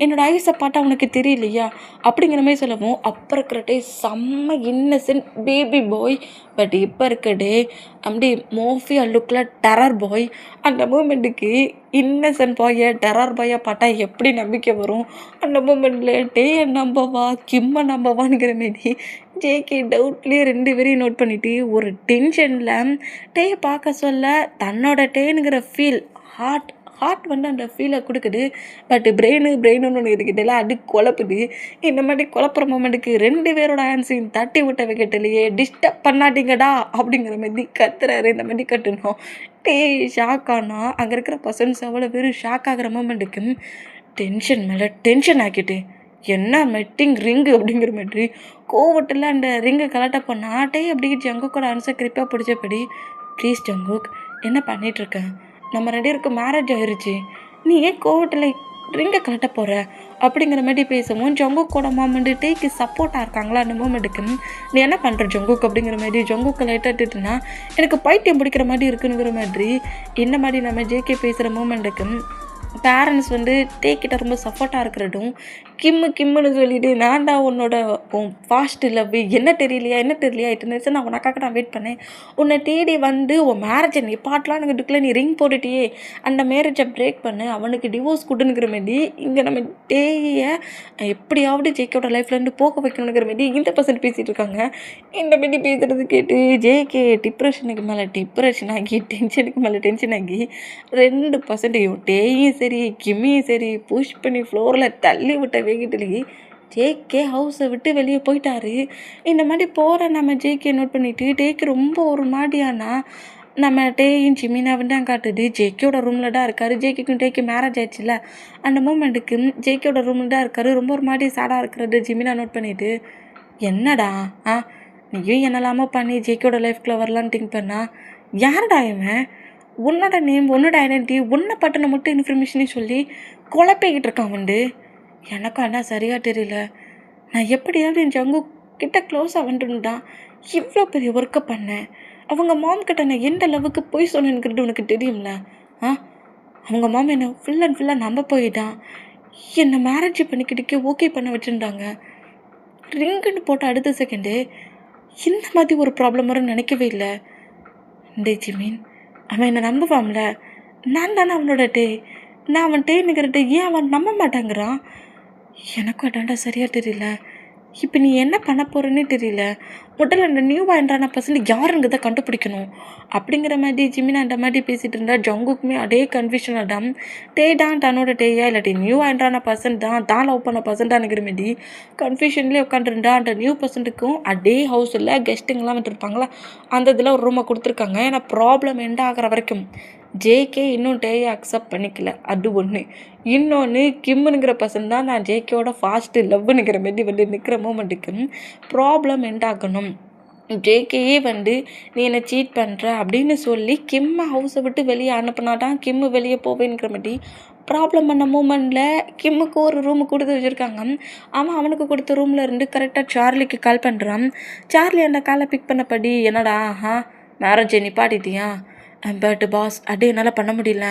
என்னோட ஐஸை பார்த்தா உனக்கு தெரியலையா அப்படிங்கிற மாதிரி சொல்லவும், அப்போ இருக்கிற டே செம்ம இன்னசென்ட் பேபி பாய். பட் இப்போ இருக்க டே அப்படி மோஃபியா லுக்கில் டெரர் பாய். அந்த மூமெண்ட்டுக்கு இன்னசென்ட் பாயை டெரர் பாயாக பார்த்தா எப்படி நம்பிக்கை வரும்? அந்த மூமெண்ட்டில் டேயை நம்பவா கிம்மை நம்பவான்ங்கிற மாரி ஜேகே டவுட்லேயே 2 பேரையும் நோட் பண்ணிவிட்டு ஒரு டென்ஷனில் டேயை பார்க்க சொல்ல தன்னோட டேனுங்கிற ஃபீல் ஹார்ட் வந்து அந்த ஃபீலை கொடுக்குது. பட் பிரெயினுன்னு ஒன்று இருக்குதுல்ல, அது குழப்புது. இந்த மாதிரி குழப்புற மூமெண்ட்டுக்கு 2 பேரோட ஆன்சையும் தட்டி விட்ட விக்கெட்டிலேயே டிஸ்டர்ப் பண்ணாதீங்கடா அப்படிங்கிற மாதிரி கத்துறாரு. இந்த மாதிரி கட்டணும் ஷாக் ஆனால் அங்கே இருக்கிற பர்சன்ஸ் அவ்வளோ பேர் ஷாக் ஆகிற மூமெண்ட்டுக்கு டென்ஷன் மேலே டென்ஷன் ஆக்கிட்டு, என்ன மெட்டிங் ரிங்கு அப்படிங்கிற மாதிரி கோவத்தில் அந்த ரிங்கை கலட்ட பண்ணாட்டே அப்படி ஜங்குக்கோட ஆன்சர் கிரிப்பாக பிடிச்சபடி, ப்ளீஸ் ஜங்குக், என்ன பண்ணிகிட்ருக்கேன், நம்ம 2 பேருக்கு மேரேஜ் ஆயிடுச்சு, நீ ஏன் கோவத்தில் ரிங்கை கலட்ட போகிற அப்படிங்கிற மாதிரி பேசுவோம். ஜங்குக்கோட மாமெண்ட்டு டேக்கு சப்போர்ட்டாக இருக்காங்களா அந்த மூமெண்ட்டுக்கு, நீ என்ன பண்ணுற ஜங்குக் அப்படிங்கிற மாதிரி ஜங்குக்கு லைட்டாட்டுனா எனக்கு பைத்தியம் பிடிக்கிற மாதிரி இருக்குங்கிற மாதிரி இந்த மாதிரி நம்ம ஜேகே பேசுகிற மூமெண்ட்டுக்கு பேரண்ட்ஸ் வந்து டேக்கிட்ட ரொம்ப சப்போர்ட்டாக இருக்கிறதும், கிம்முன்னு சொல்லிவிட்டு நான்டா உன்னோட ஃபாஸ்ட் லவ், என்ன தெரியலையா இத்தனை வருஷம் நான் உனக்காக நான் வெயிட் பண்ணேன், உன்னை தேடி வந்து உன் மேரேஜை நீ பாட்டலான்னு நீ ரிங் போட்டுட்டியே, அந்த மேரேஜை பிரேக் பண்ணு, அவனுக்கு டிவோர்ஸ் கொடுங்கிற மாரி இங்கே நம்ம டேயை எப்படியாவது ஜேகேயோட லைஃப்லேருந்து போக வைக்கணுங்கிற மாரி இந்த பர்சன்ட் பேசிகிட்டு இருக்காங்க. இந்த மாரி பேசுகிறது கேட்டு ஜேகே டிப்ரெஷனுக்கு மேலே டிப்ரெஷன் ஆகி டென்ஷனுக்கு மேலே டென்ஷன் ஆகி 2% டேயும் சரி கிம்மியும் சரி புஷ் பண்ணி ஃப்ளோரில் தள்ளி விட்ட வேகிட்டுலேயே ஜேகே ஹவுஸை விட்டு வெளியே போயிட்டாரு. இந்த மாதிரி போகிற நம்ம ஜேகே நோட் பண்ணிவிட்டு டேக்கு ரொம்ப ஒரு மாதிரியானா நம்ம டேயும் ஜிமினாவும் தான் காட்டுது. ஜேகேயோட ரூமில் தான் இருக்காரு. ஜேகேக்கும் டேக்கு மேரேஜ் ஆயிடுச்சுல, அந்த மூமெண்ட்டுக்கு ஜேகேயோட ரூமில் தான் இருக்காரு. ரொம்ப ஒரு மாதிரி சேடாக இருக்கிறது ஜிமினா நோட் பண்ணிட்டு, என்னடா நீயும் என்னெல்லாமோ பண்ணி ஜேகேயோட லைஃப்குள்ளே வரலான்னு திங்க் பண்ணா, யாருடா இவன்? உன்னோட நேம், உன்னோட ஐடென்டிட்டி, உன்னை பட்டின மட்டும் இன்ஃபர்மேஷனையும் சொல்லி குழப்பிக்கிட்டு இருக்கான் வந்து. எனக்கும் அண்ணா சரியாக தெரியல. நான் எப்படியாவது என் ஜங்கு கிட்ட க்ளோஸாக வந்துட்டான். இவ்வளோ பெரிய ஒர்க்கை பண்ணேன். அவங்க மாம் கிட்ட நான் எந்த அளவுக்கு போய் சொன்னேங்கிறது உனக்கு தெரியும்ல. அவங்க மாம் என்னை ஃபுல் அண்ட் ஃபுல்லாக நம்ப போயிட்டான். என்னை மேரேஜ் பண்ணிக்கிட்டே ஓகே பண்ண வச்சுருந்தாங்க. ரிங்குன்னு போட்ட அடுத்த செகண்டு இந்த மாதிரி ஒரு ப்ராப்ளம் வரும்னு நினைக்கவே இல்லை. டே ஜிமீன், அவன் என்னை நம்புவான்ல. நான் தானே அவனோட டே. நான் அவன் டேன்னுங்கிற ஏன் அவன் நம்ப மாட்டாங்கிறான்? எனக்கும் அதாண்டா சரியாக தெரியல. இப்போ நீ என்ன பண்ண போகிறேன்னே தெரியல. முதல்ல அந்த நியூவாக என்ட்ரான பர்சன் யாருங்கிறத கண்டுபிடிக்கணும் அப்படிங்கிற மாதிரி ஜிமினா அந்த மாதிரி பேசிகிட்டு இருந்தா. ஜங்குக்குமே அதே கன்ஃபியூஷனாக தான். டே தான் தன்னோட டேயா இல்லாட்டி நியூவாக என்ட்ரான பர்சன் தான் லவ் பண்ண பர்சன் தான்ங்கிற மாதிரி கன்ஃபியூஷன்லேயே உட்காந்துருந்தா. அந்த நியூ பர்சன்ட்டுக்கும் அதே ஹவுஸில் கெஸ்ட்டுங்கெலாம் வந்துருப்பாங்களா, அந்த இதில் ஒரு ரூமை கொடுத்துருக்காங்க. ஏன்னா ப்ராப்ளம் எண்ட் ஆகிற வரைக்கும் ஜேகே இன்னும் டேயை அக்செப்ட் பண்ணிக்கல. அது ஒன்று. இன்னொன்று, கிம்முங்கிற பர்சன் தான் நான் ஜேகேயோட ஃபாஸ்ட்டு லவ்னுங்கிற மாரி வந்து நிற்கிற மூமெண்ட்டுக்கு ப்ராப்ளம் எண்ட் ஆகணும். ஜேகேயே வந்து நீ என்னை சீட் பண்ணுற அப்படின்னு சொல்லி கிம்மை ஹவுஸை விட்டு வெளியே அனுப்புனாதான் கிம்மு வெளியே போவேங்கிற மாதிரி ப்ராப்ளம் பண்ண மூமெண்ட்டில் கிம்முக்கு ஒரு ரூமு கொடுத்து வச்சுருக்காங்க. அவனுக்கு கொடுத்த ரூமில் இருந்து கரெக்டாக சார்லிக்கு கால் பண்ணுறான். சார்லி அந்த காலை பிக் பண்ணப்படி, என்னடா மேரேஜை நிப்பாட்டிட்டியா? பட் பாஸ், அப்படியே என்னால் பண்ண முடியல.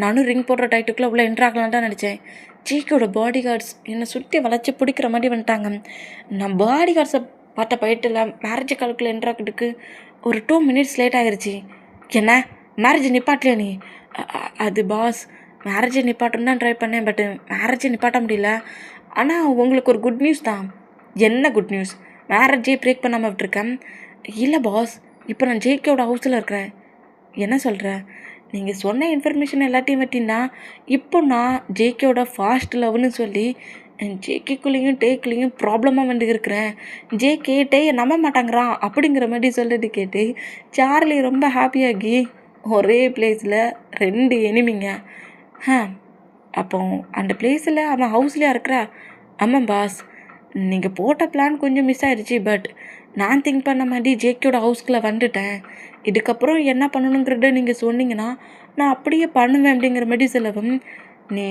நானும் ரிங் போடுற டைட்டுக்குள்ளே உள்ள என்ட்ராகலான் தான் நினச்சேன். ஜேகேயோட பாடி கார்ட்ஸ் என்னை சுற்றி வளைச்சி பிடிக்கிற மாதிரி வந்துட்டாங்க. நான் பாடி கார்ட்ஸை பார்த்த போயிட்டுல மேரேஜ் காலுக்குள்ளே என்ட்ராக்கிறதுக்கு ஒரு 2 minutes லேட் ஆகிருச்சு. என்ன மேரேஜை நிப்பாட்டலையா நீ? அது பாஸ், மேரேஜை நிப்பாட்டணும் தான் ட்ரை பண்ணேன். பட்டு மேரேஜை நிப்பாட்ட முடியல. ஆனால் உங்களுக்கு ஒரு குட் நியூஸ் தான். என்ன குட் நியூஸ்? மேரேஜே பிரேக் பண்ணாமல் விட்டுருக்கேன். இல்லை பாஸ், இப்போ நான் ஜேகேயோட ஹவுஸில் இருக்கிறேன். என்ன சொல்கிற? நீங்கள் சொன்ன இன்ஃபர்மேஷன் எல்லாத்தையும் பற்றினா இப்போ நான் ஜேகேயோட ஃபாஸ்ட் லவ்னு சொல்லி ஜேகேக்குள்ளேயும் டேக்குள்ளேயும் ப்ராப்ளமாக வந்து இருக்கிறேன். ஜேகே டேயை நம்ப மாட்டாங்கிறான் அப்படிங்கிற மாதிரி சொல்லிட்டு கேட்டு சார்லி ரொம்ப ஹாப்பியாகி, ஒரே பிளேஸில் 2 எனிமிங்க. அப்போ அந்த பிளேஸில் அவன் ஹவுஸ்லேயே இருக்கிறா? ஆமாம் பாஸ், நீங்கள் போட்ட பிளான் கொஞ்சம் மிஸ் ஆயிடுச்சு. பட் நான் திங்க் பண்ண மாதிரி ஜேகேயோட ஹவுஸ்குள்ளே வந்துட்டேன். இதுக்கப்புறம் என்ன பண்ணணுங்கிறத நீங்கள் சொன்னீங்கன்னா நான் அப்படியே பண்ணுவேன் அப்படிங்கிற மாதிரி சொல்லவும், நீ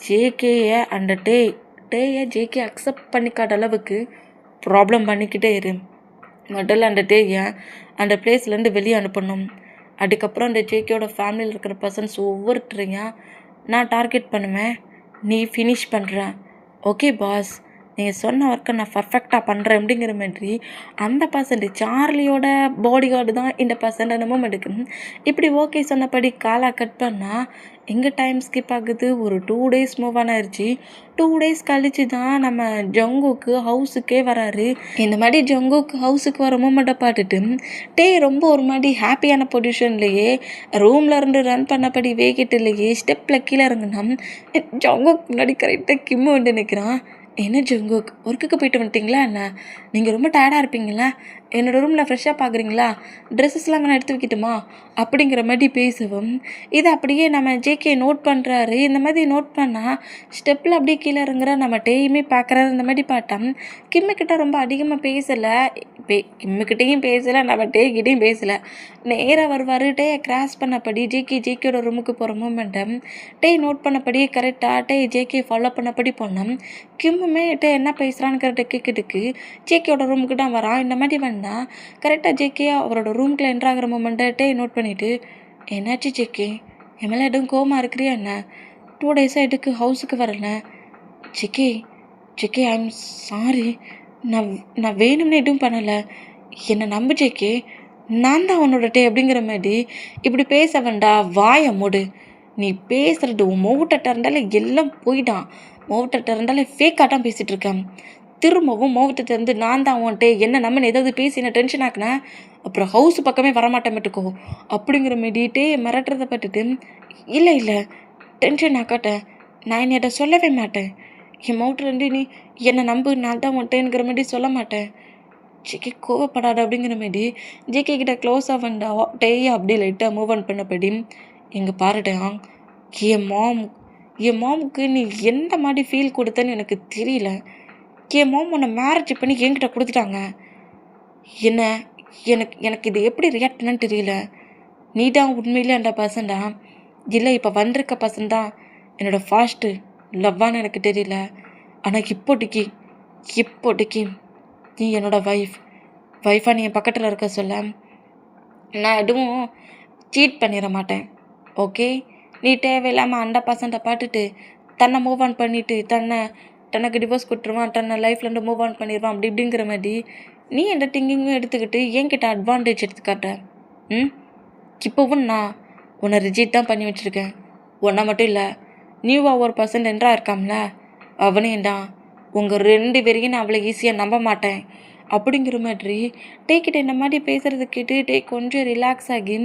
ஜேகேயை அந்த டேயை ஜேகே அக்செப்ட் பண்ணிக்காத அளவுக்கு ப்ராப்ளம் பண்ணிக்கிட்டே இரு. முதல்ல அந்த டேயை அந்த பிளேஸ்லேருந்து வெளியே அனுப்பணும். அதுக்கப்புறம் அந்த ஜேகேயோட ஃபேமிலியில் இருக்கிற பர்சன்ஸ் ஒவ்வொருத்தரையும் நான் டார்கெட் பண்ணுவேன். நீ ஃபினிஷ் பண்ணுற. ஓகே பாஸ், நீங்கள் சொன்ன ஒர்க்கை நான் பர்ஃபெக்டாக பண்ணுறேன் அப்படிங்கிற மாதிரி அந்த பர்சன்ட் சார்லியோட பாடி கார்டு தான் இந்த பர்சன்ட் அந்த மூமெண்ட்டுக்கு இப்படி ஓகே சொன்னபடி காலாக கட் பண்ணால் எங்கே டைம் ஸ்கிப் ஆகுது. ஒரு 2 days மூவ் ஆனாயிருச்சு. 2 days கழிச்சு தான் நம்ம ஜங்குக்கு ஹவுஸுக்கே வராரு. இந்த மாதிரி ஜங்குக்கு ஹவுஸுக்கு வர மூமெண்ட்டை பார்த்துட்டு டே ரொம்ப ஒரு மாதிரி ஹாப்பியான பொசிஷன்லேயே ரூமில் இருந்து ரன் பண்ணபடி வேகிட்டுலேயே ஸ்டெப்பில் கீழே இறங்குனா ஜங்குக்கு முன்னாடி கரெக்டாக கிம்மு வந்து நிற்கிறான். என்ன ஜங்குக், ஒர்க்குக்கு போயிட்டு வந்துட்டிங்களா என்ன? நீங்கள் ரொம்ப டயர்டாக இருப்பீங்களா? என்னோடய ரூமில் ஃப்ரெஷ்ஷாக பார்க்குறீங்களா? ட்ரெஸ்ஸஸ்லாம் நான் எடுத்து வைக்கட்டுமா அப்படிங்கிற மாதிரி பேசுவோம். இதை அப்படியே நம்ம ஜேகே நோட் பண்ணுறாரு. இந்த மாதிரி நோட் பண்ணால் ஸ்டெப்பில் அப்படியே கீழே இறங்குற நம்ம டேயுமே பார்க்குறாரு. இந்த மாதிரி பார்த்தா கிம்முக்கிட்ட ரொம்ப அதிகமாக பேசலை. கிம்முக்கிட்டேயும் பேசலை, நம்ம டேக்கிட்டையும் பேசலை. நேராக வருவார். டேயை கிராஸ் பண்ணப்படி ஜேகேயோட ரூமுக்கு போகிற மூமெண்ட்டை டே நோட் பண்ணப்படி கரெக்டாக ஜேகே ஃபாலோ பண்ணப்படி போனோம். கிம்முமே டே என்ன பேசுகிறான்னு கேட்குறதுக்கு ஜேகேயோட ரூமுக்கு தான் வரான். இந்த மாதிரி வந்தால் கரெக்டாக ஜேகே அவரோட ரூமுக்குள்ளே என்ட்ராகிற மூமெண்ட்டை டே நோட் பண்ணிவிட்டு, என்னாச்சு ஜேகே, என் மேலே எதுவும் கோவமாக இருக்கிறியா என்ன? 2 days எதுக்கு ஹவுஸுக்கு வரல? ஜேகே ஐ எம் சாரி, நான் வேணும்னு எதுவும் பண்ணலை. என்னை நம்பு ஜேகே, நான் தான் அவனோட டே அப்படிங்கிற மாதிரி இப்படி பேச வேண்டாம். வாயை மூடு. நீ பேசுகிறது உன் மோவட்டை இருந்தாலே எல்லாம் போயிட்டான். மோவட்டை இருந்தாலே ஃபேக்காட்டான் பேசிகிட்டு இருக்கேன். திரும்பவும் மோவட்டத்தை இருந்து நான் தான் அவன்ட்டே என்ன நம்மன்னு ஏதாவது பேசி என்ன டென்ஷன் ஆக்குனேன், அப்புறம் ஹவுஸ் பக்கமே வரமாட்டேன்ட்டுக்கோ அப்படிங்கிற மாரிட்டே மிரட்டுறதை பட்டுட்டு, இல்லை டென்ஷன் ஆக்காட்டேன், நான் என்னையிட்ட சொல்லவே மாட்டேன். என் மவுட்டிலேருந்து நீ என்னை நம்பு, நான் தான் உன்ட்டேங்கிற மாதிரி சொல்ல மாட்டேன். ஜேகே கோவப்படாத அப்படிங்கிற மாரி ஜேகே கிட்ட க்ளோஸாக வந்தா டேயை அப்படியே லைட்டாக மூவ் ஆன் பண்ணபடி, இங்கே பாருடா, என் மாம் என் மாமுக்கு நீ எந்த மாதிரி ஃபீல் கொடுத்தன்னு எனக்கு தெரியல. என் மாம் உன்னை மேரேஜ் பண்ணி என்கிட்ட கொடுத்துட்டாங்க. என்ன எனக்கு எனக்கு இது எப்படி ரியாக்ட் பண்ணன்னு தெரியல. நீ தான் உண்மையிலே அந்த பர்சன்டா, இல்லை இப்போ வந்திருக்க பர்சன் தான் என்னோடய ஃபாஸ்ட்டு லவ்வான்னு எனக்கு தெரியல. ஆனால் இப்போதைக்கு நீ என்னோடய ஒய்ஃபாக நீ என் பக்கத்தில் இருக்க சொல்ல, நான் எதுவும் சீட் பண்ணிட மாட்டேன். ஓகே, நீ தேவையில்லாமல் அந்த பர்சன்ட்டை பார்த்துட்டு தன்னை மூவ் ஆன் பண்ணிவிட்டு தனக்கு டிவோர்ஸ் கொடுத்துருவான், தன்னை லைஃப்லேருந்து மூவ் ஆன் பண்ணிடுவான் அப்படி இப்படிங்கிற மாதிரி நீ எந்த திங்கிங்கும் எடுத்துக்கிட்டு என்கிட்ட அட்வான்டேஜ் எடுத்துக்காட்ட. இப்போவும் நான் உன்னை ரிஜெக்ட் தான் பண்ணி வச்சுருக்கேன். ஒன்றை மட்டும் இல்லை, நியூவாக ஒரு பர்சன்ட் என்றா இருக்காம்ல, அவனையும் தான். உங்கள் 2 பேரையும் நான் அவ்வளோ ஈஸியாக நம்ப மாட்டேன் அப்படிங்கிற மாதிரி டேக்கிட்ட இந்த மாதிரி பேசுகிறது கேட்டு கொஞ்சம் ரிலாக்ஸ் ஆகி,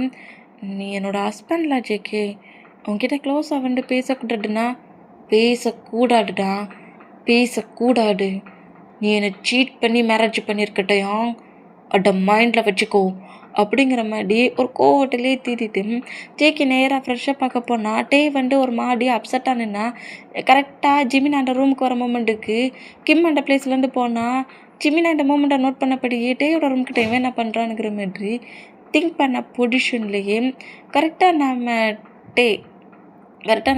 நீ என்னோடய ஹஸ்பண்ட்ல ஜேகே, உன்கிட்ட க்ளோஸாக வந்து பேசக்கூடாதுன்னா பேசக்கூடாதுடா, பேசக்கூடாது. நீ என்னை சீட் பண்ணி மேரேஜ் பண்ணியிருக்கட்டையும் அட மைண்டில் வச்சுக்கோ அப்படிங்கிற மாதிரி ஒரு கோவத்திலே தீட்டிட்டு ஜேகே நேராக ஃப்ரெஷ்ஷாக பார்க்க போனால் வந்து ஒரு மாடி அப்செட்டாக நின்னா. கரெக்டாக ஜிமின் அந்த ரூமுக்கு வர மூமெண்ட்டுக்கு கிம் அந்த பிளேஸ்லேருந்து போனால் ஜிமின் அந்த மூமெண்ட்டை நோட் பண்ணபடியே டேயோட ரூம்கிட்ட இவன் என்ன பண்ணுறானுங்கிற மாதிரி திங்க் பண்ண பொசிஷன்லேயே கரெக்டாக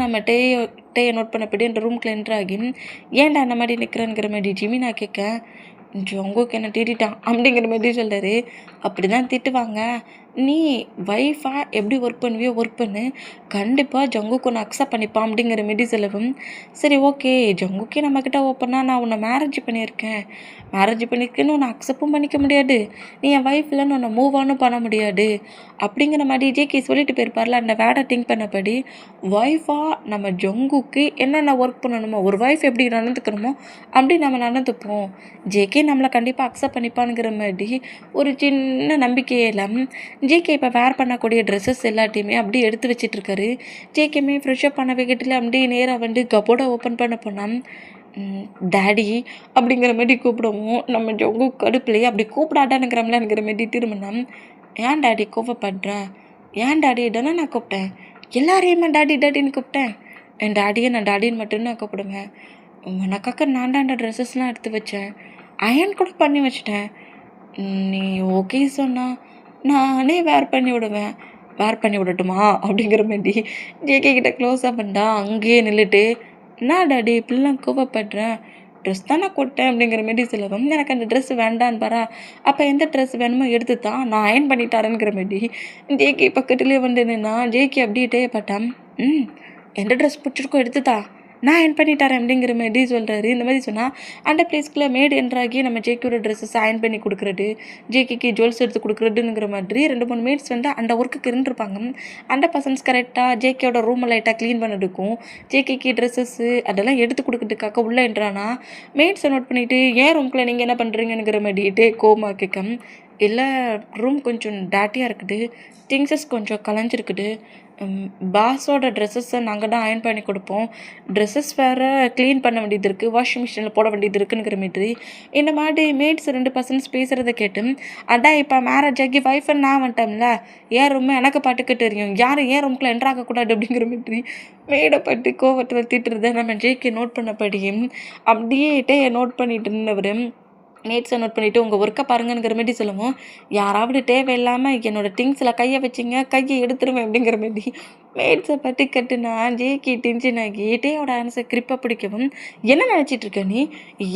நம்ம டேயை நோட் பண்ணபடி அந்த ரூம்குள்ளே என்ட்ராகி, ஏன்டா அந்த மாதிரி நிற்கிறேங்கிற மாதிரி ஜிமினா கேட்க, ஜங்குக்கு என்ன திட்டான் அப்படிங்கிற மாதிரி சொல்கிறாரு. அப்படி தான் திட்டுவாங்க. நீ ஒய்ஃபாக எப்படி ஒர்க் பண்ணுவியோ ஒர்க் பண்ணு, கண்டிப்பாக ஜங்குக்கு ஒன்று அக்செப்ட் பண்ணிப்பான் அப்படிங்கிற மாரி சொல்லவும், சரி ஓகே ஜங்குக்கே நம்மக்கிட்ட ஓப்பனாக நான் உன்னை மேரேஜ் பண்ணியிருக்கேன்னு உன்னை அக்செப்டும் பண்ணிக்க முடியாது, நீ என் ஒய்ஃப் இல்லைன்னு உன்னை மூவ் ஆனும் பண்ண முடியாது அப்படிங்கிற மாதிரி ஜேகே சொல்லிட்டு போயிருப்பார்ல. அந்த வேடை திங்க் பண்ணபடி ஒய்ஃபாக நம்ம ஜங்குக்கு என்னென்ன ஒர்க் பண்ணணுமோ, ஒரு ஒய்ஃப் எப்படி நடந்துக்கணுமோ அப்படி நம்ம நடந்துப்போம், ஜேகே நம்மளை கண்டிப்பாக அக்செப்ட் பண்ணிப்பானுங்கிற மாதிரி ஒரு சின்ன நம்பிக்கையில் ஜேகே இப்போ வேர் பண்ணக்கூடிய ட்ரெஸ்ஸஸ் எல்லாத்தையுமே அப்படியே எடுத்து வச்சிட்ருக்காரு. ஜேகேமே ஃப்ரெஷ்ஷப் பண்ண வைக்கட்டில் அப்படியே நேராக வந்து கபோர்டை ஓப்பன் பண்ண போனால், டேடி அப்படிங்கிற மாதிரி கூப்பிடவும் நம்ம ஜங்கு கடுப்புலையே அப்படி கூப்பிடாட்டானுங்கிறோம்லங்கிற மாதிரி திரும்பினா, ஏன் டேடி கோவப்படுறேன், ஏன் டாடி தானே நான் கூப்பிட்டேன், எல்லாரையுமே டாடின்னு கூப்பிட்டேன், என் டாடியை நான் டாடின்னு மட்டும்தான் நான் கூப்பிடுவேன், உனக்காக நான் தான் அந்த ட்ரெஸ்ஸஸ்லாம் எடுத்து வச்சேன், அயன் கூட பண்ணி வச்சிட்டேன், நீ ஓகே சொன்னா நானே வேர் பண்ணி விடட்டுமா அப்படிங்கிற மாதிரி ஜேகே கிட்ட க்ளோஸாக பண்ணா. அங்கேயே நின்றுட்டு, நான் டாடி இப்படிலாம் கோவப்படுறேன், ட்ரெஸ் தான் நான் கொடுத்தேன் அப்படிங்கிற மாரி சொல்லவும், எனக்கு அந்த ட்ரெஸ் வேண்டான்னு பாரா, அப்போ எந்த ட்ரெஸ் வேணுமோ எடுத்து தான் நான் அயன் பண்ணிட்டாரேங்கிற மாதிரி ஜேகே பக்கத்துலேயே வந்து நின்னா. ஜேகே அப்படியே டேப்பட்டான், எந்த ட்ரெஸ் பிடிச்சிருக்கோ எடுத்துதா நான் அயன் பண்ணிட்டாரேன் அப்படிங்கிற மாதிரி சொல்கிறாரு. இந்த மாதிரி சொன்னால் அந்த பிளேஸ்க்குள்ளே மேடு என்ட்ராகி நம்ம ஜேகேயோட ட்ரெஸ்ஸஸ் அயன் பண்ணி கொடுக்குறது, ஜேகேக்கு ஜுவல்ஸ் எடுத்து கொடுக்குறதுங்கிற மாதிரி 2-3 மேட்ஸ் வந்து அந்த ஒர்க்குக்கு இருந்துருப்பாங்க. அந்த பர்சன்ஸ் கரெக்டாக ஜேகேயோட ரூமை லைட்டாக க்ளீன் பண்ணதுக்கும் ஜேகேக்கு ட்ரெஸ்ஸஸ்ஸு அதெல்லாம் எடுத்து கொடுக்கறதுக்காக உள்ளே என்றானா மேட்ஸை நோட் பண்ணிவிட்டு, ஏன் ரூம்குள்ளே நீங்கள் என்ன பண்ணுறீங்கங்கிற மாதிரி கோமா கேட்க, இல்லை ரூம் கொஞ்சம் டேட்டியாக இருக்குது, திங்ஸஸ் கொஞ்சம் கலைஞ்சிருக்குது, பாஸோட ட்ரெஸ்ஸஸை நாங்கள் தான் அயன் பண்ணி கொடுப்போம், ட்ரெஸ்ஸஸ் வேறு க்ளீன் பண்ண வேண்டியது இருக்குது, வாஷிங் மிஷினில் போட வேண்டியது இருக்குங்கிற மாதிரி இந்த மாதிரி மேட்ஸ் 2 பர்சன்ஸ் பேசுகிறத கேட்டு, அதான் இப்போ மேரேஜ் ஆகி ஒய்ஃபுன்னு நான் வந்துட்டோம்ல, ஏன் ரூமு எனக்கு பாட்டுக்கு தெரியும், யாரும் ஏன் ரூம்குள்ளே என்ட்ராகக்கூடாது அப்படிங்கிற மாதிரி மேடை பட்டு கோவத்தில் திட்டுறதை நம்ம ஜேகே நோட் பண்ணபடியும் அப்படியே நோட் பண்ணிட்டு இருந்தவர் மேட்ஸை நோட் பண்ணிவிட்டு உங்கள் ஒர்க்கை பாருங்கிற மாதிரி சொல்லுவோம். யாராவது தேவையில்லாமல் என்னோடய திங்ஸில் கையை வச்சிங்க, கையை எடுத்துருவேன் அப்படிங்கிற மாதிரி மேட்ஸை பற்றி கட்டுனா ஜேகே டென்ஷன் ஆகி டேயோட ஆன்சர் கிரிப்பை பிடிக்கவும், என்ன நினச்சிட்டு இருக்க நீ,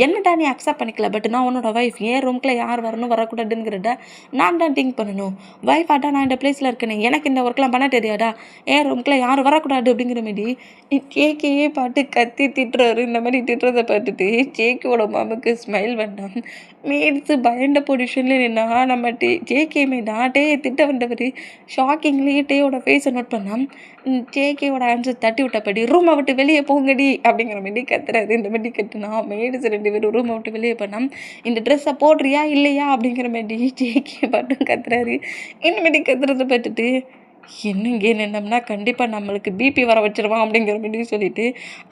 என்னடா நீ அக்செப்ட் பண்ணிக்கல, பட் நான் உன்னோட ஒய்ஃப், ஏன் ரூம்குள்ளே யார் வரணும் வரக்கூடாதுங்கிறத நான் தான் திங்க் பண்ணணும், ஒய்ஃப் ஆட்டா நான் இந்த பிளேஸில் இருக்கேனே, எனக்கு இந்த ஒர்க்லாம் பண்ண தெரியாதா, ஏன் ரூம்குள்ளே யாரும் வரக்கூடாது அப்படிங்கிற மாதிரி ஜேகேயே பாட்டு கத்தி திட்டுறாரு. இந்த மாதிரி திட்டுறதை பார்த்துட்டு ஜேகேவோட மாமுக்கு ஸ்மைல் வேண்டாம். மேட்ஸு பயந்த பொசிஷன்லேயே நின்னா நம்ம ஜேகேமே தான் டேயை திட்ட வந்தவர் ஷாக்கிங்லேயே டேயோட ஃபேஸை நோட் பண்ணால் ஜேகேவோட ஆன்சர் தட்டி விட்டபடி, ரூமை விட்டு வெளியே போங்கடி அப்படிங்கிற மாதிரி கத்துறாரு. இந்த மாதிரி கட்டுனா மேட்ஸ் 2 பேரும் ரூமை விட்டு வெளியே பண்ணால், இந்த ட்ரெஸ்ஸை போடுறியா இல்லையா அப்படிங்கிற மாதிரி ஜேகே பாட்டும் கத்துறாரு. இந்த மாதிரி கத்துறதை பார்த்துட்டு இன்னும் இங்கே நின்னோம்னா கண்டிப்பாக நம்மளுக்கு பிபி வர வச்சுருவான் அப்படிங்கிற மாதிரி சொல்லிட்டு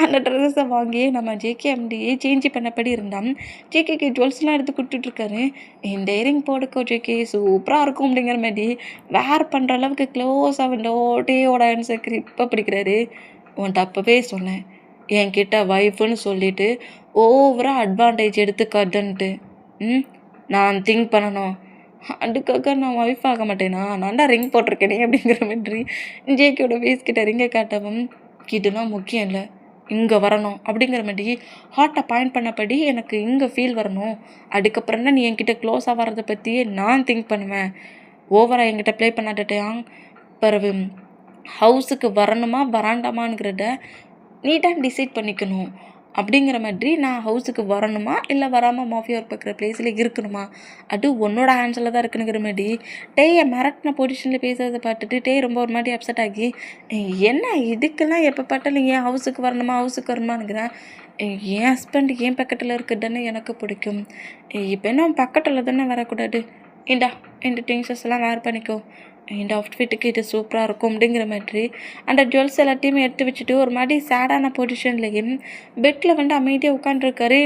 அந்த ட்ரெஸ்ஸை வாங்கி நம்ம ஜேகேஎம்டியே சேஞ்ச் பண்ணபடி இருந்தான். ஜேகேக்கு ஜுவல்ஸ்லாம் எடுத்து கொடுத்துட்ருக்காரு. இந்த இயரிங் போட்டுக்கோ ஜேகே, சூப்பராக இருக்கும் அப்படிங்கிற மாதிரி வேர் பண்ணுற அளவுக்கு க்ளோஸாக வந்து டேயோட ஆன்சர் கிரிப்பாக பிடிக்கிறாரு. உன்ட்ட அப்போவே சொன்னேன், என்கிட்ட ஒய்ஃபுன்னு சொல்லிட்டு ஓவராக அட்வான்டேஜ் எடுத்துக்காதுன்ட்டு. நான் திங்க் பண்ணணும், அதுக்காக நான் ஒய்ஃப் ஆக மாட்டேனா? நான் தான் ரிங் போட்டிருக்கேனே அப்படிங்கிற மாதிரி ஜேகேயோட ஃபேஸ் கிட்ட ரிங்கை காட்டவும், இதெல்லாம் முக்கியம் இல்லை, இங்கே வரணும் அப்படிங்கிற மாதிரி ஹார்ட்டை பாயிண்ட் பண்ணபடி எனக்கு இங்கே ஃபீல் வரணும். அதுக்கப்புறம் தான் நீ என்கிட்ட க்ளோஸாக வர்றதை பற்றியே நான் திங்க் பண்ணுவேன். ஓவராக என்கிட்ட ப்ளே பண்ணாட்டான் பிறகு ஹவுஸுக்கு வரணுமா வராண்டாமாங்கிறத நீ தான் டிசைட் பண்ணிக்கணும். அப்படிங்கிற மாதிரி நான் ஹவுஸுக்கு வரணுமா இல்லை வராமல் மாஃபியா ஒர்க் பார்க்குற பிளேஸில் இருக்கணுமா, அது உன்னோட ஹேண்ட்ஸில் தான் இருக்குனுங்கிற மாதிரி டேயை மிரட்டின பொசிஷனில் பேசுறதை பார்த்துட்டு டே ரொம்ப ஒரு மாதிரி அப்செட் ஆகி, என்ன இதுக்கெல்லாம் எப்போ பார்த்தாலும் ஏன் ஹவுஸுக்கு வரணுமாங்கிறேன். என் ஹஸ்பண்ட் என் பக்கத்தில் இருக்குதுன்னு எனக்கு பிடிக்கும். இப்போ என்ன பக்கத்தில் தானே வரக்கூடாது. இந்த திங்ஸஸ் எல்லாம் வேர் பண்ணிக்கோ, இந்த அவுட்ஃபிட்டுக்கு இது சூப்பராக இருக்கும் அப்படிங்கிற மாதிரி அந்த ஜுவல்ஸ் எல்லாத்தையுமே எடுத்து வச்சுட்டு ஒரு மாதிரி சேடான பொசிஷன்லேயும் பெட்டில் வந்து அமைதியாக உட்காந்துருக்காரு.